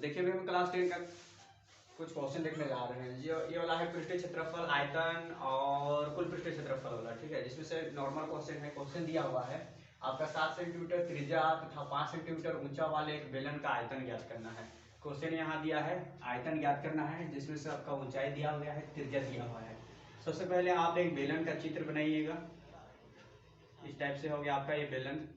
देखिए हम क्लास 10 का कुछ क्वेश्चन देखने जा रहे हैं। ये वाला है पृष्ठीय क्षेत्रफल, आयतन और कुल पृष्ठीय क्षेत्रफल वाला, ठीक है। जिसमें से नॉर्मल क्वेश्चन है। क्वेश्चन दिया हुआ है आपका 7 सेंटीमीटर त्रिज्या तथा 5 सेंटीमीटर ऊंचा वाले एक बेलन का आयतन ज्ञात करना है। क्वेश्चन यहाँ दिया है, आयतन ज्ञात करना है, जिसमें से आपका ऊंचाई दिया हुआ है, त्रिज्या दिया हुआ है। सबसे पहले आप एक बेलन का चित्र बनाइएगा। इस टाइप से हो गया आपका ये बेलन।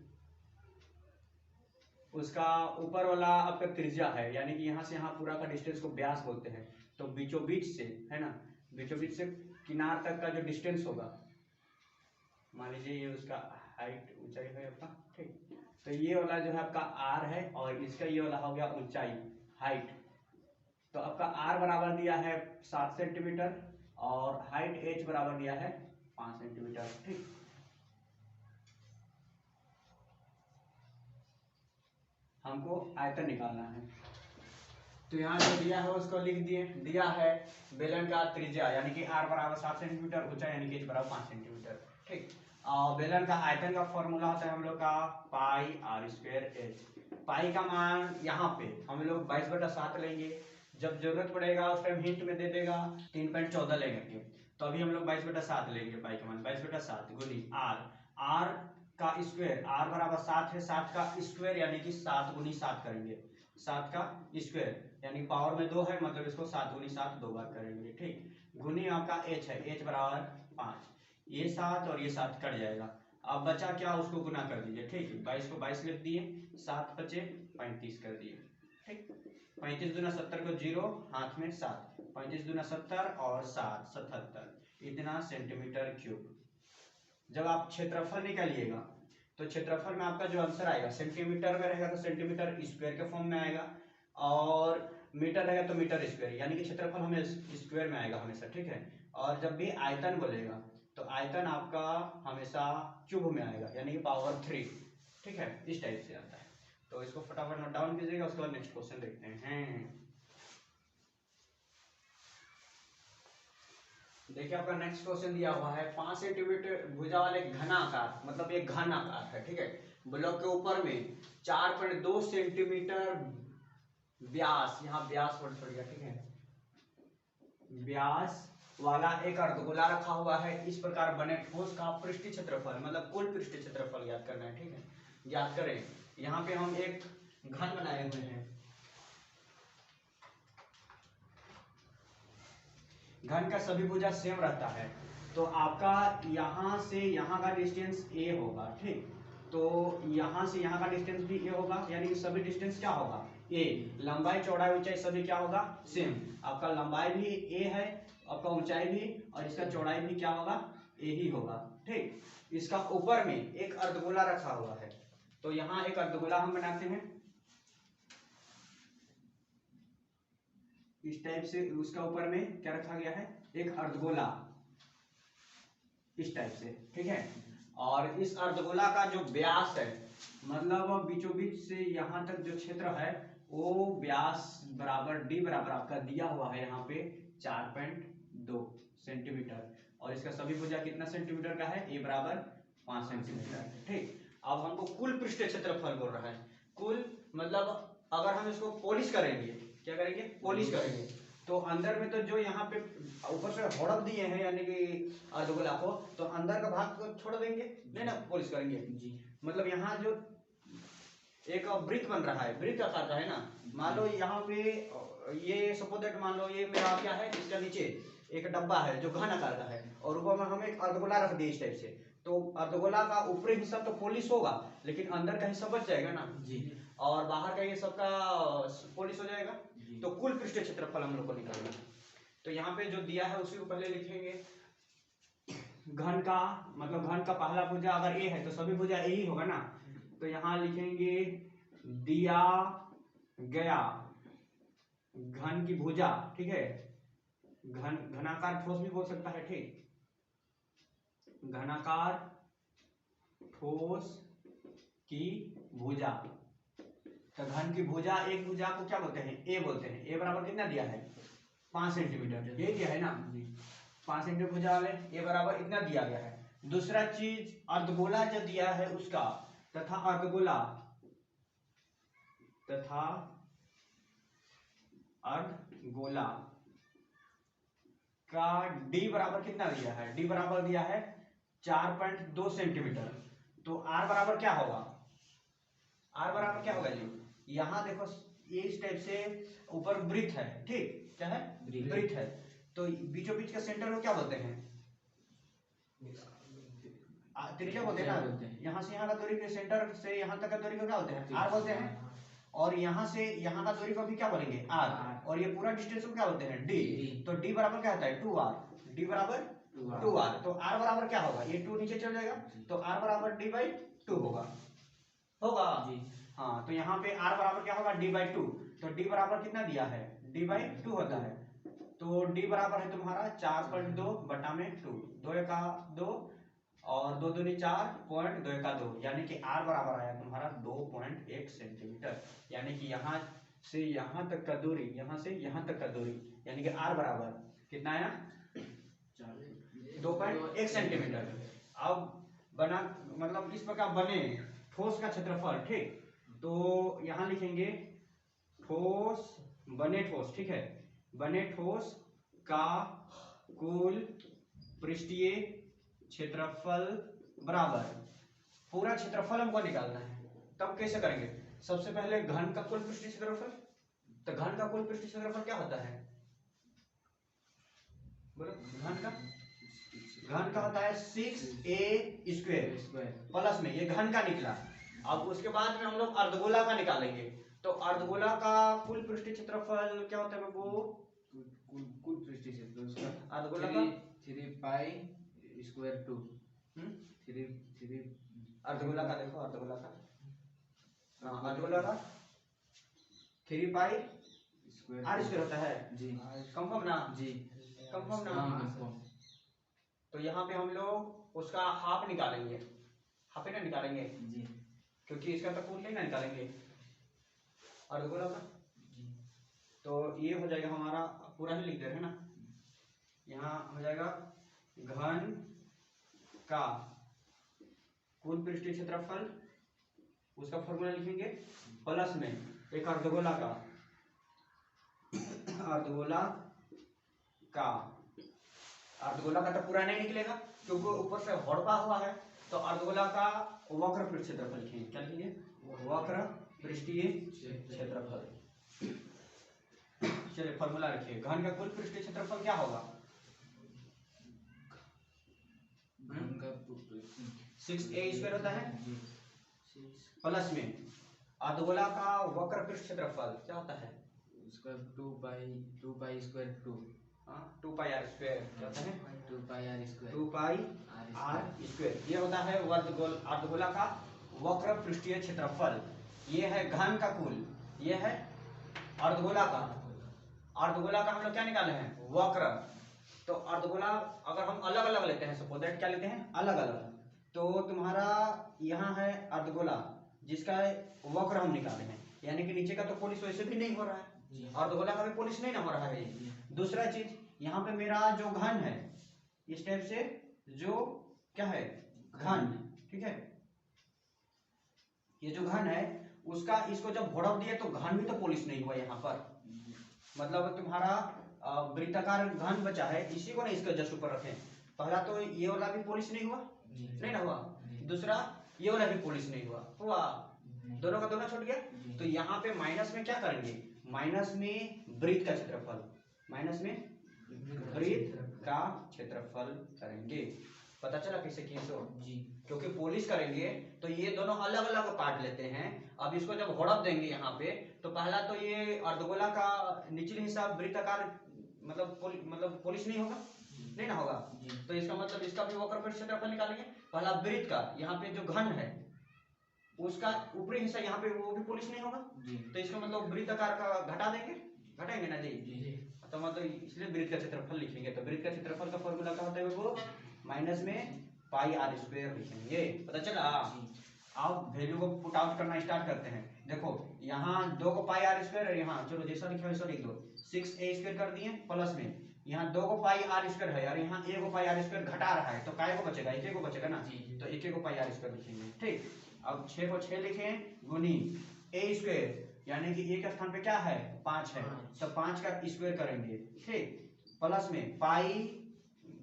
उसका ऊपर वाला आपका त्रिज्या है, यानी कि यहाँ से यहाँ पूरा का डिस्टेंस को व्यास बोलते हैं। तो बीचों बीच से, है ना, बीचों बीच से किनार तक का जो डिस्टेंस होगा, मान लीजिए ये उसका हाइट ऊंचाई है आपका, ठीक। तो ये वाला जो है आपका आर है और इसका ये वाला हो गया ऊंचाई, हाइट। तो आपका आर बराबर दिया है 7 सेंटीमीटर और हाइट एच बराबर दिया है 5 सेंटीमीटर, ठीक। हमको आयतन निकालना है। तो यहाँ जो दिया है उसको लिख दिए। दिया है बेलन का त्रिज्या यानी कि r बराबर 7 सेंटीमीटर, ऊंचाई यानी कि h बराबर 5 सेंटीमीटर, ठीक। और बेलन का आयतन का फॉर्मूला होता है हम लोग का पाई आर स्क्वायर एच। पाई का मान यहाँ पे हम लोग 22/7 लेंगे। जब जरूरत पड़ेगा उस टाइम हिंट में दे देगा 3.14 लेंगे। तो अभी हम लोग 22/7 लेंगे। पाई का मान 22/7 गुनी आर का स्क्वायर, आर बराबर 7 है, 7 का स्क्वायर यानी कि 7 गुनी 7 करेंगे। 7 का स्क्वायर यानी पावर में 2 है, मतलब इसको 7 गुनी 7 दो बार करेंगे, ठीक। गुनी आपका h है, h बराबर 5। ये 7 और ये 7 कट जाएगा। अब बचा क्या, उसको गुना कर दीजिए, ठीक। 22 को 22 लिख दिए, 7 बचे 35 कर दिए, ठीक। 35 दूना 70 को 0, हाथ में 7, 35 दूना 70 और 7 77, इतना सेंटीमीटर क्यूब। जब आप क्षेत्रफल निकालिएगा तो क्षेत्रफल में आपका जो आंसर आएगा सेंटीमीटर में रहेगा तो सेंटीमीटर स्क्वायर के फॉर्म में आएगा, और मीटर रहेगा तो मीटर स्क्वायर, यानी कि क्षेत्रफल हमें स्क्वायर में आएगा हमेशा, ठीक है। और जब भी आयतन बोलेगा तो आयतन आपका हमेशा क्यूब में आएगा, यानी कि पावर 3, ठीक है। इस टाइप से आता है। तो इसको फटाफट नोट डाउन कीजिएगा, उसके बाद नेक्स्ट क्वेश्चन देखते हैं। देखिए आपका नेक्स्ट क्वेश्चन दिया हुआ है 5 सेंटीमीटर भुजा वाले घनाकार, मतलब एक घन आकार है, ठीक है। ब्लॉक के ऊपर में 4.2 सेंटीमीटर व्यास, यहाँ व्यास वर्ड छोड़ गया, ठीक है, व्यास वाला एक अर्धगोला रखा हुआ है। इस प्रकार बने ठोस का पृष्ठीय क्षेत्रफल, मतलब कुल पृष्ठीय क्षेत्रफल ज्ञात करना है, ठीक है। ज्ञात करें। यहाँ पे हम एक घन बनाए हुए हैं। घन का सभी भुजा सेम रहता है, तो आपका यहाँ से यहाँ का डिस्टेंस a होगा, ठीक। तो यहाँ से यहाँ का डिस्टेंस भी a होगा, यानी कि सभी डिस्टेंस क्या होगा, a। लंबाई चौड़ाई ऊंचाई सभी क्या होगा, सेम। आपका लंबाई भी a है, आपका ऊंचाई भी, और इसका चौड़ाई भी क्या होगा, a ही होगा, ठीक। इसका ऊपर में एक अर्धगोला रखा हुआ है, तो यहाँ एक अर्धगोला हम बनाते हैं इस टाइप से। उसका ऊपर में क्या रखा गया है, एक अर्धगोला, इस टाइप से, ठीक है। और इस अर्धगोला का जो व्यास है, मतलब बीचों बीच से यहाँ तक जो क्षेत्र है, वो व्यास बराबर d बराबर आपका दिया हुआ है यहाँ पे 4.2 सेंटीमीटर, और इसका सभी भुजा कितना सेंटीमीटर का है, a बराबर 5 सेंटीमीटर, ठीक। अब हमको कुल पृष्ठीय क्षेत्रफल बोल रहा है। कुल मतलब अगर हम इसको पॉलिश करेंगे, क्या करेंगे, पॉलिश करेंगे, तो अंदर में तो जो यहाँ पे ऊपर से हड़प दिए हैं यानी कि अर्धगोला को, तो अंदर का भाग को छोड़ देंगे, नहीं ना, पॉलिश करेंगे जी। मतलब यहाँ जो एक वृत्त बन रहा है, वृत्त आकार का है ना, मान लो यहाँ पे ये सपोज दैट, मान लो ये मेरा क्या है, इसका नीचे एक डब्बा है जो घन आकार का है, और ऊपर में हम एक अर्धगोला रख दिए इस टाइप से। तो अर्धगोला का ऊपरी हिस्सा तो पॉलिश होगा, लेकिन अंदर का हिस्सा बच जाएगा ना जी, और बाहर का ये सबका पॉलिश हो जाएगा। तो कुल पृष्ठीय क्षेत्रफल हम लोग को निकालना है। तो यहाँ पे जो दिया है उसी को पहले लिखेंगे। घन का मतलब घन का पहला भुजा अगर a है तो सभी भुजा a ही होगा ना, तो यहाँ लिखेंगे दिया गया घन की भुजा, ठीक है। घनाकार ठोस भी बोल सकता है, ठीक। घनाकार ठोस की भुजा, तो घन की भुजा, एक भुजा को क्या बोलते हैं, a बोलते हैं। a बराबर कितना दिया है, 5 सेंटीमीटर, ये दिया है ना, 5 सेंटीमीटर भुजा वाले a बराबर इतना दिया गया है। दूसरा चीज अर्धगोला जो दिया है उसका, तथा अर्धगोला तथा अर्धगोला का डी बराबर कितना दिया है? डी बराबर दिया है 4.2 सेंटीमीटर। तो आर बराबर क्या होगा? आर बराबर क्या होगा जी? यहाँ देखो इस टाइप से ऊपर वृत्त है, ठीक, क्या है? वृत्त है। तो बीचों बीच का सेंटर को क्या बोलते हैं? त्रिज्या बोलते हैं ना। यहाँ से यहाँ का दूरी के सेंटर से यहाँ तक का दूरी को क्या बोलते हैं? आर बोलते हैं। और यहाँ से यहाँ का दूरी को भी क्या बोलेंगे? आर। और ये पूरा डिस्टेंस को क्या बोलते हैं? डी। तो डी बराबर क्या होता है? 2r। डी बराबर 2r। तो आर बराबर क्या होगा? ये 2 नीचे चल जाएगा, तो आर बराबर d/2 होगा। होगा जी। हाँ, तो यहाँ पे आर बराबर क्या होगा? d/2। तो डी बराबर कितना दिया है? d/2 होता है। तो डी बराबर है तुम्हारा 4.2 बटा में 2, 2 का 2 और 2 दूनी 4, पॉइंट 2 का 2, यानी कि आर बराबर आया तुम्हारा 2.1 सेंटीमीटर। यानी कि यहाँ से यहाँ तक का दूरी, यहाँ से यहाँ तक का दूरी, यानी कि आर बराबर कितना आया? 2.1 सेंटीमीटर। अब बना मतलब इस प्रकार बने ठोस का क्षेत्रफल, ठीक। तो यहाँ लिखेंगे ठोस, बने ठोस, ठीक है, बने ठोस का कुल पृष्ठीय क्षेत्रफल बराबर, पूरा क्षेत्रफल हमको निकालना है। तब कैसे करेंगे? सबसे पहले घन का कुल पृष्ठीय क्षेत्रफल। तो घन का कुल पृष्ठीय क्षेत्रफल क्या होता है? बोलो। घन का होता है 6a² प्लस में, ये घन का निकला। अब उसके बाद में हम लोग अर्धगोला का निकालेंगे। तो अर्धगोला का कुल पृष्ठीय क्षेत्रफल क्या होता है बाबू? कुल पृष्ठीय क्षेत्रफल अर्धगोला का 3π²2। अर्धगोला का देखो, अर्धगोला का, हाँ, अर्धगोला का 3πr² होता है जी। कंफर्म ना जी? कंफर्म ना? तो यहाँ पे हम लोग उसका हाफ निकालेंगे, हाफ ही ना निकालेंगे जी, क्योंकि इसका तो कुल नहीं ना निकालेंगे अर्धगोला का जी। तो ये हो जाएगा हमारा, पूरा ही लिख दे रहे हैं ना, यहाँ हो जाएगा घन का कुल पृष्ठीय क्षेत्रफल, उसका फॉर्मूला लिखेंगे, प्लस में एक अर्धगोला का, अर्धगोला का, अर्धगोला का तो पूरा नहीं निकलेगा क्योंकि ऊपर से हड़पा हुआ है। तो अर्धगोला का वक्र पृष्ठ क्षेत्रफल लिखेंगे। क्या लिखेंगे? वक्र पृष्ठीय क्षेत्रफल। चलिए फॉर्मूला रखिए। घन का कुल पृष्ठीय क्षेत्रफल क्या होगा? 6a² होता है, प्लस में अर्धगोला का वक्र पृष्ठ क्षेत्रफल क्या होता है? उसका 2π²2। हाँ, 2πr² क्या होता है? 2πr²। 2πr²। ये होता है अर्धगोला का वक्र पृष्ठीय क्षेत्रफल। ये है घन का कुल, ये है अर्धगोला का। अर्धगोला का हम लोग क्या निकाले हैं? वक्र। तो अर्धगोला अगर हम अलग अलग लेते हैं, सपोज दैट क्या लेते हैं? अलग अलग। तो तुम्हारा यहाँ है अर्धगोला जिसका वक्र हम निकाले हैं, यानी कि नीचे का तो पॉलिश वैसे भी नहीं हो रहा है, अर्धगोला का भी पॉलिश नहीं ना हो रहा है। दूसरा चीज, यहाँ पे मेरा जो घन है इस टाइप से, जो क्या है? घन, ठीक है, ये जो घन है उसका, इसको जब घोड़प दिए तो घन भी तो पॉलिश नहीं हुआ यहाँ पर। मतलब तुम्हारा वृत्ताकार घन बचा है, इसी को ना इसका जस्ट ऊपर रखें। पहला तो ये वाला भी पॉलिश नहीं हुआ, नहीं ना हुआ। दूसरा ये वाला भी पॉलिश नहीं हुआ, हुआ, दोनों का दोनों छूट गया। तो यहाँ पे माइनस में क्या करेंगे? माइनस में वृत्त का क्षेत्रफल, माइनस में वृत्त का क्षेत्रफल करेंगे। पता चला कैसे किए तो जी? क्योंकि पॉलिश करेंगे तो ये दोनों अलग अलग काट लेते हैं। अब इसको जब हड़प देंगे यहाँ पे, तो पहला तो ये अर्धगोला का निचले हिस्सा वृत्ताकार मतलब पॉलिश नहीं होगा, नहीं ना होगा। तो इसका मतलब इसका भी वक्र पृष्ठ क्षेत्रफल निकालेंगे। पहला वृत्त का, यहाँ पे जो घन है उसका ऊपरी हिस्सा यहाँ पे वो भी पॉलिश नहीं होगा, तो इसका मतलब वृत्ताकार का घटा देंगे, घटाएंगे ना जी। तो मतलब इसलिए वृत्त का क्षेत्रफल लिखेंगे। तो वृत्त का क्षेत्रफल का फॉर्मूला क्या होता है वो? माइनस में πr² लिखेंगे। पता चला? अब वैल्यू को पुट आउट करना स्टार्ट करते हैं। देखो यहाँ 2 को πr² है, यहाँ चलो जैसा लिखा वैसा लिख दो। 6a² कर दिए, प्लस में यहाँ 2 को πr² है और यहाँ a को πr² घटा रहा है, तो काय को बचेगा? 1 को बचेगा ना जी। तो 1 को πr² लिखेंगे, ठीक। अब 6 को 6 लिखें गुनी a², यानी कि ए के स्थान पे क्या है 5 है, तो 5 का स्क्वायर करेंगे, ठीक। प्लस में पाई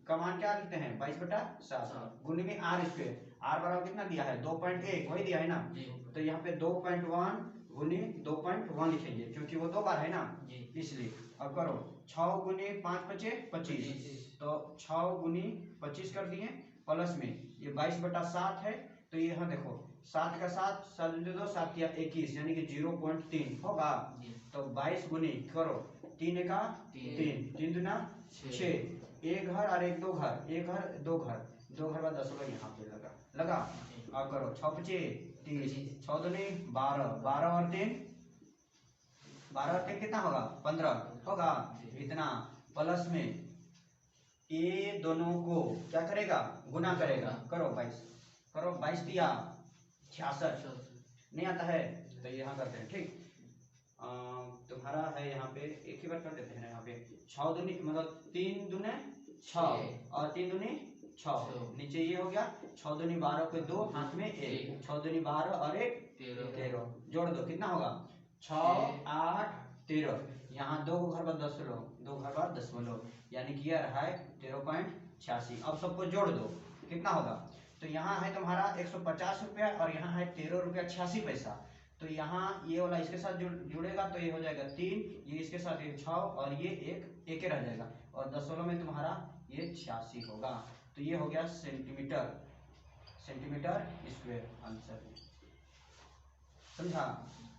का मान क्या लिखते हैं 22/7 गुने में आर स्क्वायर, आर बराबर कितना दिया है 2.1, वही दिया है ना, तो यहाँ पे 2.1 गुने 2.1 लिखेंगे क्योंकि वो 2 बार है ना, इसलिए। अब करो 6 गुने 5 बचे 25, तो 6 गुने 25 कर दिए, प्लस में ये 22/7 है, तो ये यहाँ देखो 7 का 7 7 दो 7 या 21 यानी कि 0.3 होगा, तो 22 गुने करो 3 का 3 3 दूना 6, एक घर और एक दो घर, एक घर दो घर, दो घर बाद 10 यहाँ पे लगा। अब करो 6 बचे 30, 6 दूनी 12, 12 और 3 कितना होगा 15 होगा, इतना। प्लस में ये दोनों को क्या करेगा गुना करेगा, करो 22, करो 22 दिया 66, नहीं आता है तो यहाँ करते हैं, ठीक। तुम्हारा है यहाँ पे एक ही बार कर देते हैं, यहाँ पे 6 दूनी मतलब 3 दूने 6 और 3 दूनी 6, नीचे ये हो गया 6 दूनी 12 के 2 हाथ में 1, 6 दूनी 12 और 1 13, जोड़ दो कितना होगा 6 8 13, यहाँ 2 घर बाद 10 लो, 2 घर बाद 10 लो, यानी कि यह रहा है 13.86। अब सबको जोड़ दो कितना होगा, तो यहाँ है तुम्हारा 150 रुपया और यहाँ है 13 रुपया 86 पैसा, तो यहाँ ये वाला इसके साथ जुड़ेगा तो ये हो जाएगा 3, ये इसके साथ ये 6 और ये एक रह जाएगा, और 10 वालों में तुम्हारा ये 86 होगा, तो ये हो गया सेंटीमीटर स्क्वायर आंसर। समझा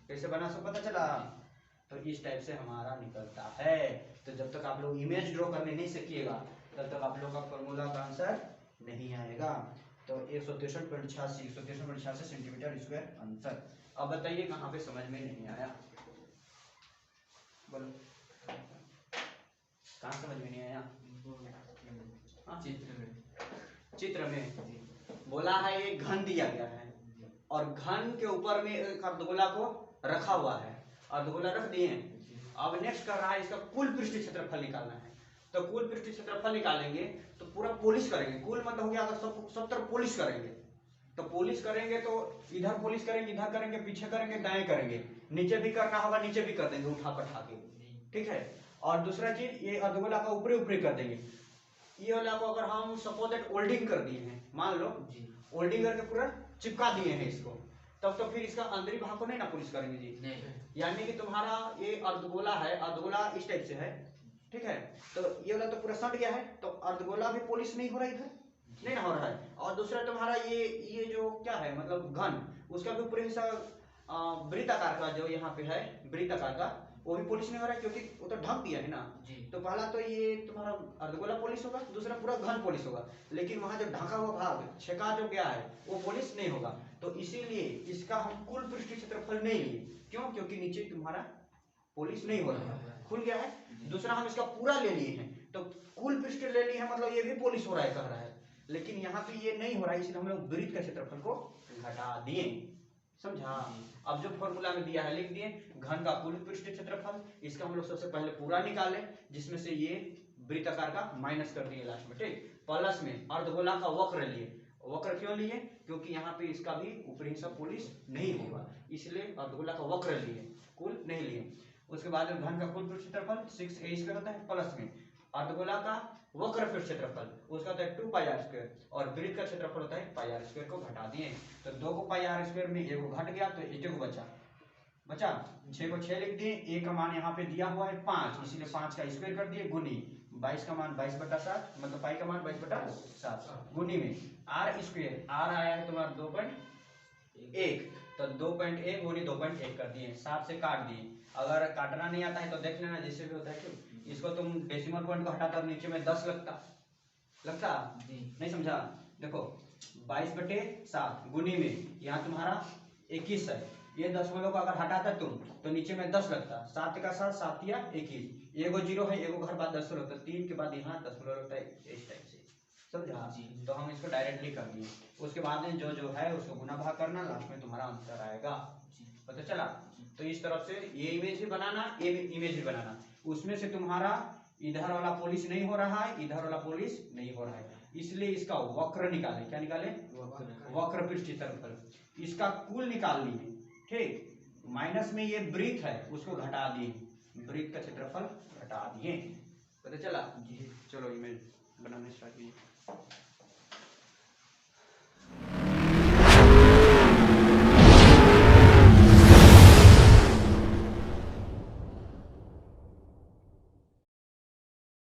कैसे बना सब पता चला, तो इस टाइप से हमारा निकलता है। तो जब तक आप लोग इमेज ड्रॉ करने नहीं सीखिएगा तब तक आप लोग का फॉर्मूला का आंसर नहीं आएगा। तो 163.86 सेंटीमीटर स्क्वायर आंसर। अब बताइए कहाँ पे समझ में नहीं आया, बोलो कहाँ समझ में नहीं आया? चित्र में बोला है ये घन दिया गया है और घन के ऊपर में एक अर्धगोला को रखा हुआ है, अर्धगोला रख दिए। अब नेक्स्ट कर रहा है इसका कुल पृष्ठीय क्षेत्रफल निकालना है, तो कुल पृष्ठीय क्षेत्रफल निकालेंगे तो पूरा पॉलिश करेंगे, कुल मतलब हो गया अगर सब तरफ पॉलिश करेंगे, तो पॉलिश करेंगे तो इधर पॉलिश करेंगे, इधर करेंगे, पीछे करेंगे, दाएं करेंगे, नीचे भी करना होगा नीचे भी कर देंगे उठा पठा के, ठीक है। और दूसरा चीज ये अर्धगोला का ऊपरी ऊपरी कर देंगे, ये वाला को अगर हम सपोज दैट ओल्डिंग कर दिए हैं, मान लो ओल्डिंग करके पूरा चिपका दिए हैं इसको, तब तो फिर इसका अंदरी भाग को नहीं ना पॉलिश करेंगे जी, यानी कि तुम्हारा ये अर्धगोला है, अर्धगोला इस टाइप से है, ठीक है, तो ये वाला तो पूरा सट गया है, तो अर्धगोला भी पॉलिश नहीं हो रहा इधर, नहीं ना हो रहा है। और दूसरा तुम्हारा ये जो क्या है मतलब घन, उसका भी पूरे हिस्सा वृत्ताकार का जो यहाँ पे है वृत्ताकार का वो भी पॉलिश नहीं हो रहा है क्योंकि वो तो ढक दिया है ना, तो पहला तो ये तुम्हारा अर्धगोला पॉलिश होगा, दूसरा पूरा घन पॉलिश होगा, लेकिन वहां जो ढका हुआ भाग छेका जो गया है वो पॉलिश नहीं होगा, तो इसीलिए इसका हम कुल पृष्ठीय क्षेत्रफल नहीं लिए, क्यों? क्योंकि नीचे तुम्हारा पॉलिश नहीं हो रहा है, खुल गया है। दूसरा हम इसका पूरा ले लिए हैं, तो कुल पृष्ठ ले लिए हैं मतलब ये भी पॉलिश हो रहा है कह रहा है, लेकिन यहाँ पे ये नहीं हो रहा है, इसलिए हम लोग वृत्त का क्षेत्रफल को घटा दिए। समझा? अब जो फॉर्मूला में दिया है लिख दिए, घन का कुल पृष्ठीय क्षेत्रफल, इसका हम लोग सबसे पहले पूरा निकाले, जिसमें से ये वृत्ताकार का माइनस कर दिए लास्ट में, ठीक। प्लस में अर्धगोला का वक्र लिए, वक्र क्यों लिए? क्योंकि यहाँ पे इसका भी ऊपरी हिस्सा पॉलिश नहीं होगा, इसलिए अर्धगोला का वक्र लिए, कुल नहीं लिए। उसके बाद घन का कुल पृष्ठीय क्षेत्रफल 6a स्क्वायर होता है, प्लस में अर्धगोला का वक्र पृष्ठ क्षेत्रफल उसका होता है 2πr² और वृत्त का क्षेत्रफल होता है πr² को घटा दिए, तो 2 को πr² में एक को घट गया तो एक को बचा 6 को 6 लिख दिए, a का मान यहाँ पे दिया हुआ है 5, इसीलिए 5 का स्क्वायर कर दिए, गुनी 22 का मान 22/7 मतलब पाई का मान 22/7 गुनी में r², r आया है तुम्हारा 2.1, तो 2.1 गुनी 2.1 कर दिए, 7 से काट दिए। अगर काटना नहीं आता है तो देख लेना जैसे भी होता है, क्यों इसको तुम डेसिमल पॉइंट को हटाता नीचे में 10 लगता नहीं समझा? देखो 22/7 गुनी में यहाँ तुम्हारा 21 है, ये दशमलव को अगर हटाता तुम तो नीचे में 10 लगता, 7 का 7 7 या 21, एगो 0 है, एगो घर बाद 10 लगता, 3 के बाद यहाँ दशमलव लगता है, इस टाइप से समझा? तो हम इसको डायरेक्टली कर दिए, उसके बाद में जो है उसको गुना भाग करना, लास्ट में तुम्हारा आंसर आएगा। पता चला? तो इस तरफ से ये इमेज भी बनाना, ये इमेज भी बनाना, उसमें से तुम्हारा इधर वाला पॉलिश नहीं हो रहा है, इधर वाला पॉलिश नहीं हो रहा है, इसलिए इसका वक्र निकाले, क्या निकाले? वक्र पृष्ठीय क्षेत्रफल, इसका कुल निकाल लिए, ठीक। माइनस में ये ब्रीथ है उसको घटा दिए, ब्रीथ का क्षेत्रफल घटा दिए, पता चला। चलो इमेज बनाने स्टार्ट कीजिए।